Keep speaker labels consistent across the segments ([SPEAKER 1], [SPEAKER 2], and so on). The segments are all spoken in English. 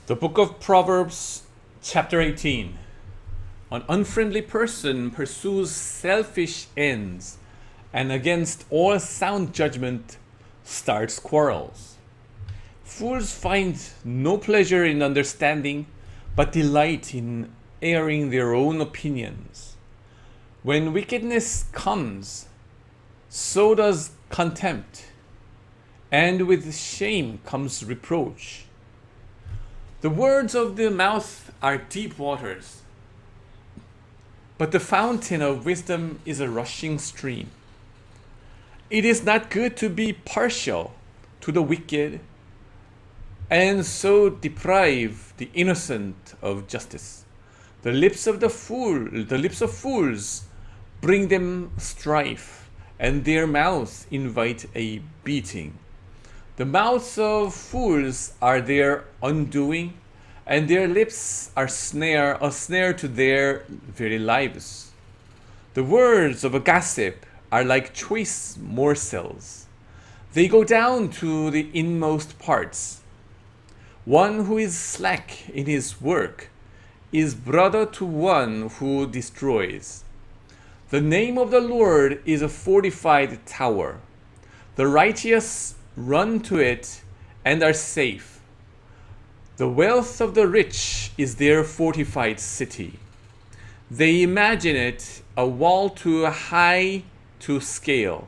[SPEAKER 1] The book of Proverbs, chapter 18. An unfriendly person pursues selfish ends, and against all sound judgment starts quarrels. Fools find no pleasure in understanding, but delight in airing their own opinions. When wickedness comes, so does contempt, and with shame comes reproach. The words of the mouth are deep waters, but the fountain of wisdom is a rushing stream. It is not good to be partial to the wicked, and so deprive the innocent of justice. The lips of fools bring them strife, and their mouths invite a beating. The mouths of fools are their undoing, and their lips are a snare to their very lives. The words of a gossip are like choice morsels. They go down to the inmost parts. One who is slack in his work is brother to one who destroys. The name of the Lord is a fortified tower. The righteous run to it and are safe. The wealth of the rich is their fortified city. They imagine it a wall too high to scale.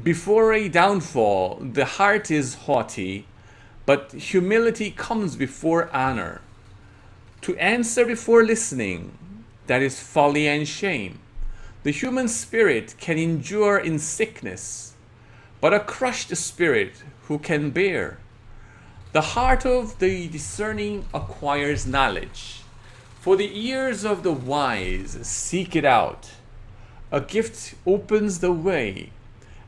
[SPEAKER 1] Before a downfall, the heart is haughty, but humility comes before honor. To answer before listening, that is folly and shame. The human spirit can endure in sickness, but a crushed spirit who can bear? The heart of the discerning acquires knowledge, for the ears of the wise seek it out. A gift opens the way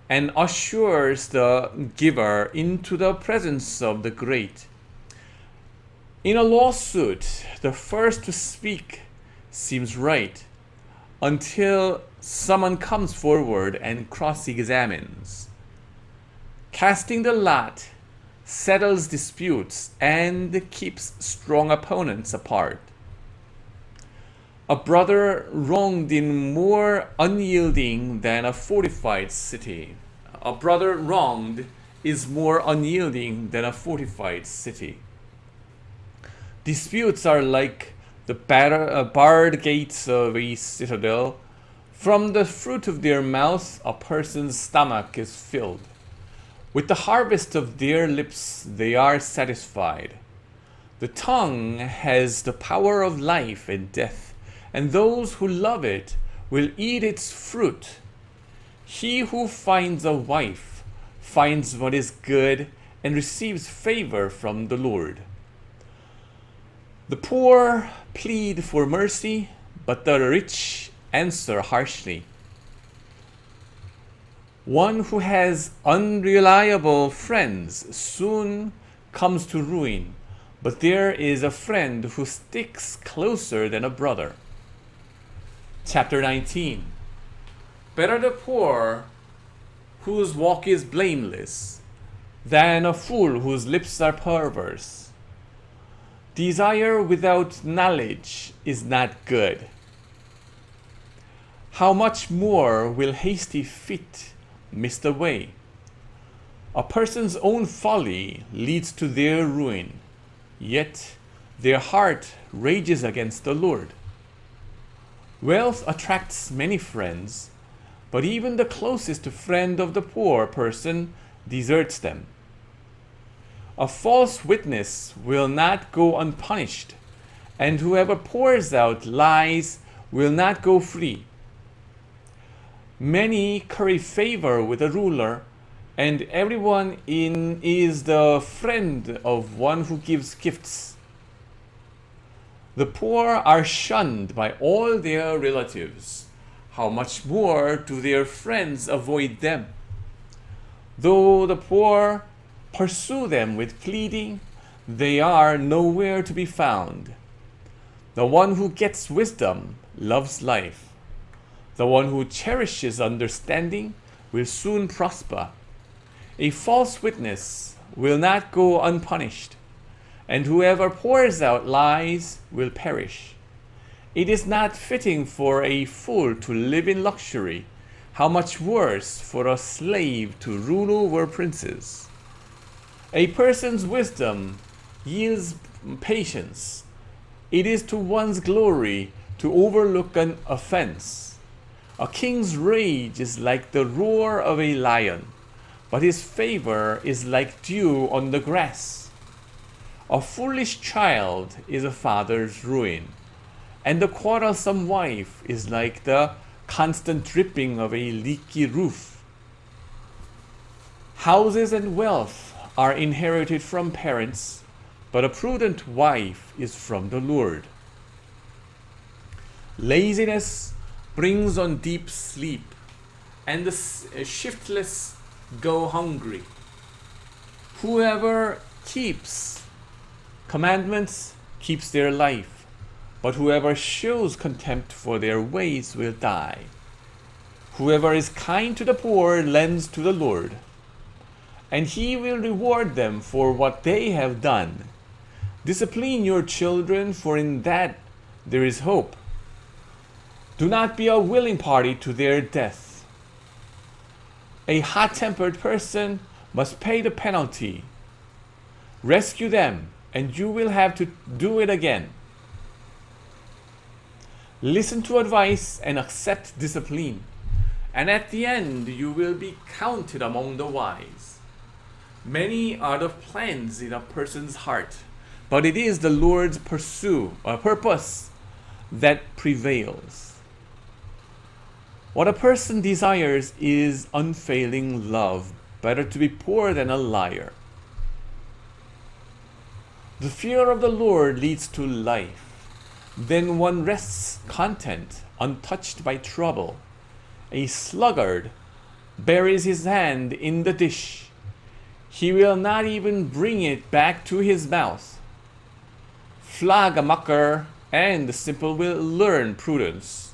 [SPEAKER 1] and ushers the giver into the presence of the great. In a lawsuit, the first to speak seems right, until someone comes forward and cross-examines. Casting the lot settles disputes and keeps strong opponents apart. A brother wronged is more unyielding than a fortified city. A brother wronged is more unyielding than a fortified city. Disputes are like the barred gates of a citadel. From the fruit of their mouth, a person's stomach is filled. With the harvest of their lips, they are satisfied. The tongue has the power of life and death, and those who love it will eat its fruit. He who finds a wife finds what is good and receives favor from the Lord. The poor plead for mercy, but the rich answer harshly. One who has unreliable friends soon comes to ruin, but there is a friend who sticks closer than a brother. Chapter 19. Better the poor whose walk is blameless than a fool whose lips are perverse. Desire without knowledge is not good. How much more will hasty feet miss the way? A person's own folly leads to their ruin, yet their heart rages against the Lord. Wealth attracts many friends, but even the closest friend of the poor person deserts them. A false witness will not go unpunished, and whoever pours out lies will not go free. Many curry favor with a ruler, and everyone is the friend of one who gives gifts. The poor are shunned by all their relatives. How much more do their friends avoid them? Though the poor pursue them with pleading, they are nowhere to be found. The one who gets wisdom loves life. The one who cherishes understanding will soon prosper. A false witness will not go unpunished, and whoever pours out lies will perish. It is not fitting for a fool to live in luxury. How much worse for a slave to rule over princes. A person's wisdom yields patience. It is to one's glory to overlook an offense. A king's rage is like the roar of a lion, but his favor is like dew on the grass. A foolish child is a father's ruin, and the quarrelsome wife is like the constant dripping of a leaky roof. Houses and wealth are inherited from parents, but a prudent wife is from the Lord. Laziness brings on deep sleep, and the shiftless go hungry. Whoever keeps commandments keeps their life, but whoever shows contempt for their ways will die. Whoever is kind to the poor lends to the Lord, and he will reward them for what they have done. Discipline your children, for in that there is hope. Do not be a willing party to their death. A hot-tempered person must pay the penalty. Rescue them, and you will have to do it again. Listen to advice and accept discipline, and at the end you will be counted among the wise. Many are the plans in a person's heart, but it is the Lord's purpose that prevails. What a person desires is unfailing love. Better to be poor than a liar. The fear of the Lord leads to life. Then one rests content, untouched by trouble. A sluggard buries his hand in the dish. He will not even bring it back to his mouth. Flog a mocker, and the simple will learn prudence.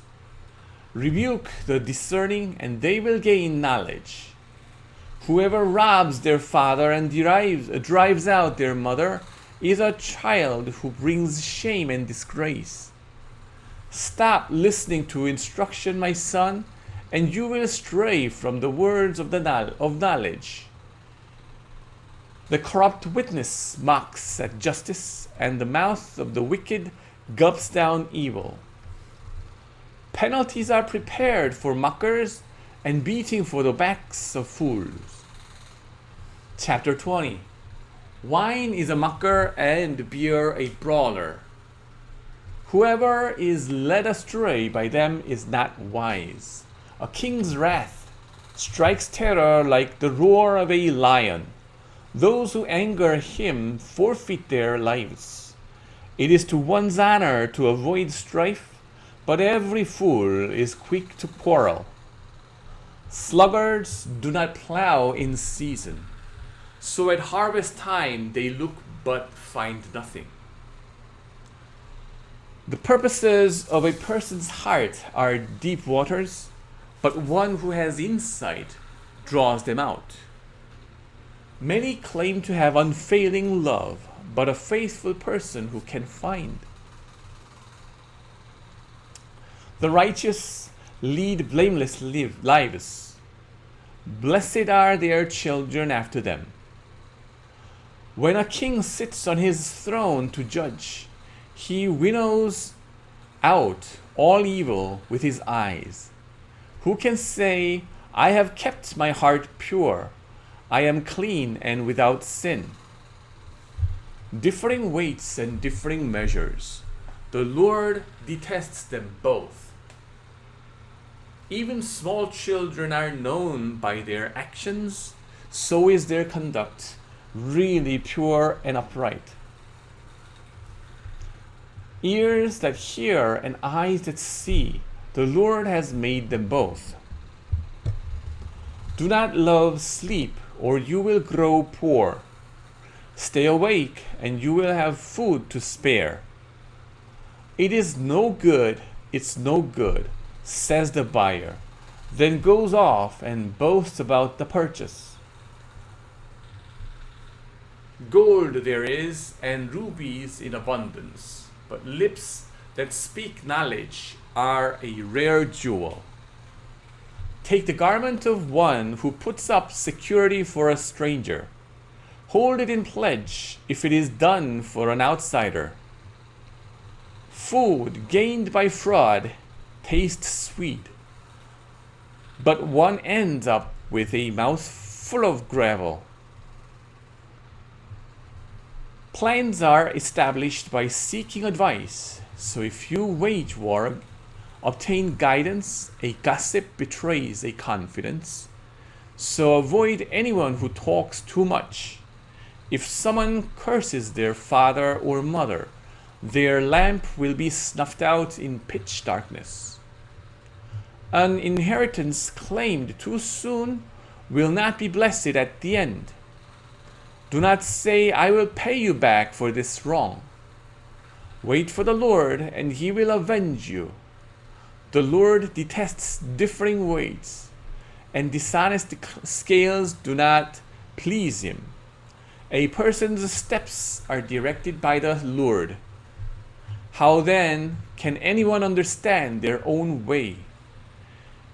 [SPEAKER 1] Rebuke the discerning, and they will gain knowledge. Whoever robs their father and drives out their mother is a child who brings shame and disgrace. Stop listening to instruction, my son, and you will stray from the words of knowledge. The corrupt witness mocks at justice, and the mouth of the wicked gulps down evil. Penalties are prepared for mockers, and beating for the backs of fools. Chapter 20. Wine is a mocker, and beer a brawler. Whoever is led astray by them is not wise. A king's wrath strikes terror like the roar of a lion. Those who anger him forfeit their lives. It is to one's honor to avoid strife, but every fool is quick to quarrel. Sluggards do not plow in season, so at harvest time they look but find nothing. The purposes of a person's heart are deep waters, but one who has insight draws them out. Many claim to have unfailing love, but a faithful person who can find. The righteous lead blameless lives. Blessed are their children after them. When a king sits on his throne to judge, he winnows out all evil with his eyes. Who can say, I have kept my heart pure, I am clean and without sin? Differing weights and differing measures, the Lord detests them both. Even small children are known by their actions, so is their conduct really pure and upright. Ears that hear and eyes that see, the Lord has made them both. Do not love sleep, or you will grow poor. Stay awake, and you will have food to spare. It's no good, says the buyer, then goes off and boasts about the purchase. Gold there is, and rubies in abundance, but lips that speak knowledge are a rare jewel. Take the garment of one who puts up security for a stranger. Hold it in pledge if it is done for an outsider. Food gained by fraud tastes sweet, but one ends up with a mouth full of gravel. Plans are established by seeking advice, so if you wage war, obtain guidance. A gossip betrays a confidence, so avoid anyone who talks too much. If someone curses their father or mother, their lamp will be snuffed out in pitch darkness. An inheritance claimed too soon will not be blessed at the end. Do not say, "I will pay you back for this wrong." Wait for the Lord, and he will avenge you. The Lord detests differing weights, and dishonest scales do not please him. A person's steps are directed by the Lord. How then can anyone understand their own way?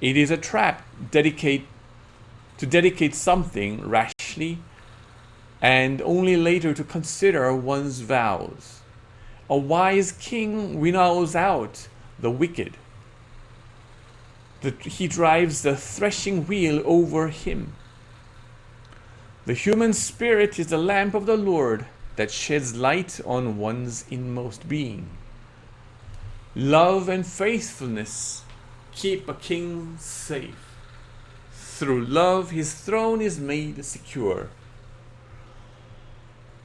[SPEAKER 1] It is a trap to dedicate something rashly and only later to consider one's vows. A wise king winnows out the wicked. He drives the threshing wheel over him. The human spirit is the lamp of the Lord that sheds light on one's inmost being. Love and faithfulness keep a king safe. Through love, his throne is made secure.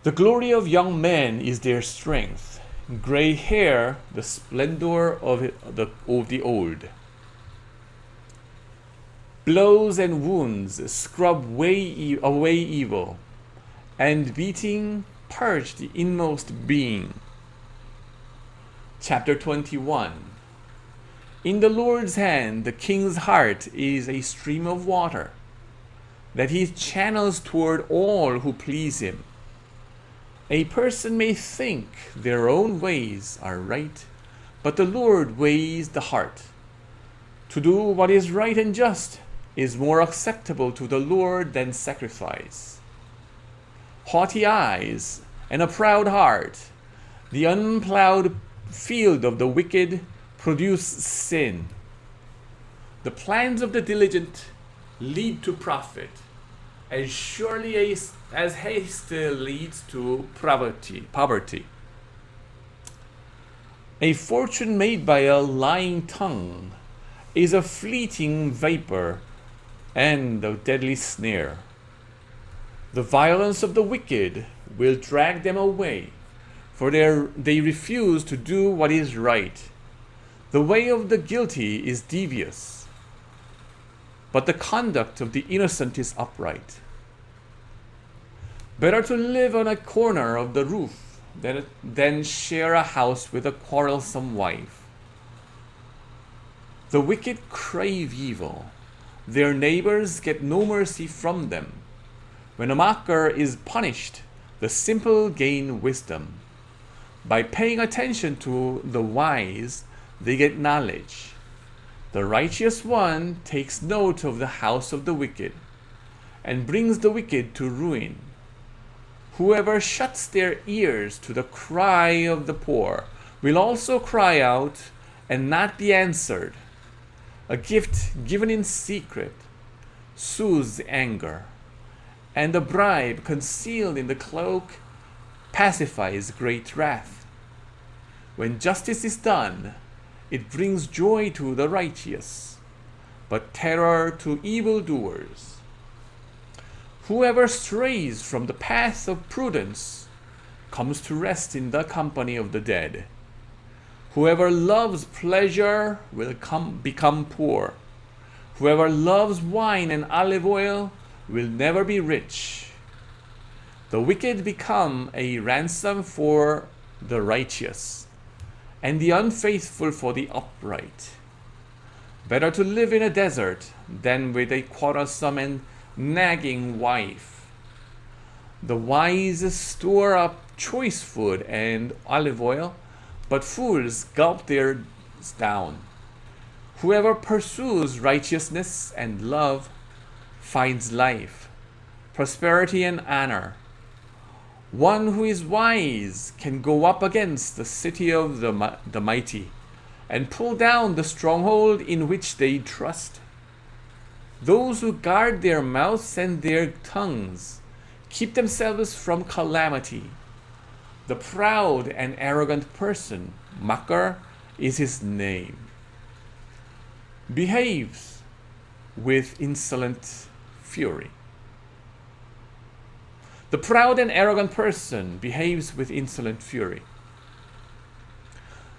[SPEAKER 1] The glory of young men is their strength. Gray hair, the splendor of the old. Blows and wounds scrub away evil, and beating purge the inmost being. Chapter 21. In the Lord's hand, the king's heart is a stream of water, that he channels toward all who please him. A person may think their own ways are right, but the Lord weighs the heart. To do what is right and just is more acceptable to the Lord than sacrifice. Haughty eyes and a proud heart, the unplowed field of the wicked, produce sin. The plans of the diligent lead to profit, as surely as haste leads to poverty. A fortune made by a lying tongue is a fleeting vapor and a deadly snare. The violence of the wicked will drag them away, for they refuse to do what is right. The way of the guilty is devious, but the conduct of the innocent is upright. Better to live on a corner of the roof than share a house with a quarrelsome wife. The wicked crave evil. Their neighbors get no mercy from them. When a mocker is punished, the simple gain wisdom. By paying attention to the wise, they get knowledge. The righteous one takes note of the house of the wicked, and brings the wicked to ruin. Whoever shuts their ears to the cry of the poor will also cry out and not be answered. A gift given in secret soothes anger, and a bribe concealed in the cloak pacifies great wrath. When justice is done, it brings joy to the righteous, but terror to evildoers. Whoever strays from the path of prudence comes to rest in the company of the dead. Whoever loves pleasure will become poor. Whoever loves wine and olive oil will never be rich. The wicked become a ransom for the righteous, and the unfaithful for the upright. Better to live in a desert than with a quarrelsome and nagging wife. The wise store up choice food and olive oil, but fools gulp theirs down. Whoever pursues righteousness and love finds life, prosperity, and honor. One who is wise can go up against the city of the mighty and pull down the stronghold in which they trust. Those who guard their mouths and their tongues keep themselves from calamity. The proud and arrogant person, mocker is his name, behaves with insolent fury. The proud and arrogant person behaves with insolent fury.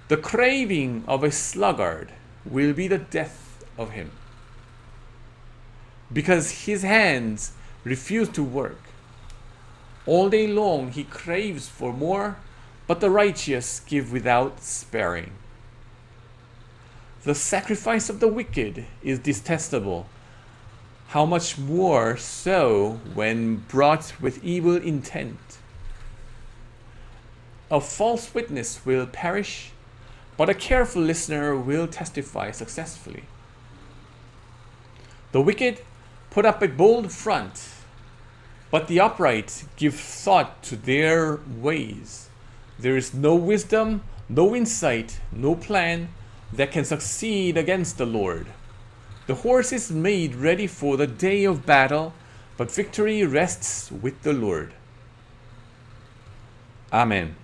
[SPEAKER 1] The craving of a sluggard will be the death of him, because his hands refuse to work. All day long he craves for more, but the righteous give without sparing. The sacrifice of the wicked is detestable. How much more so when brought with evil intent? A false witness will perish, but a careful listener will testify successfully. The wicked put up a bold front, but the upright give thought to their ways. There is no wisdom, no insight, no plan that can succeed against the Lord. The horse is made ready for the day of battle, but victory rests with the Lord. Amen.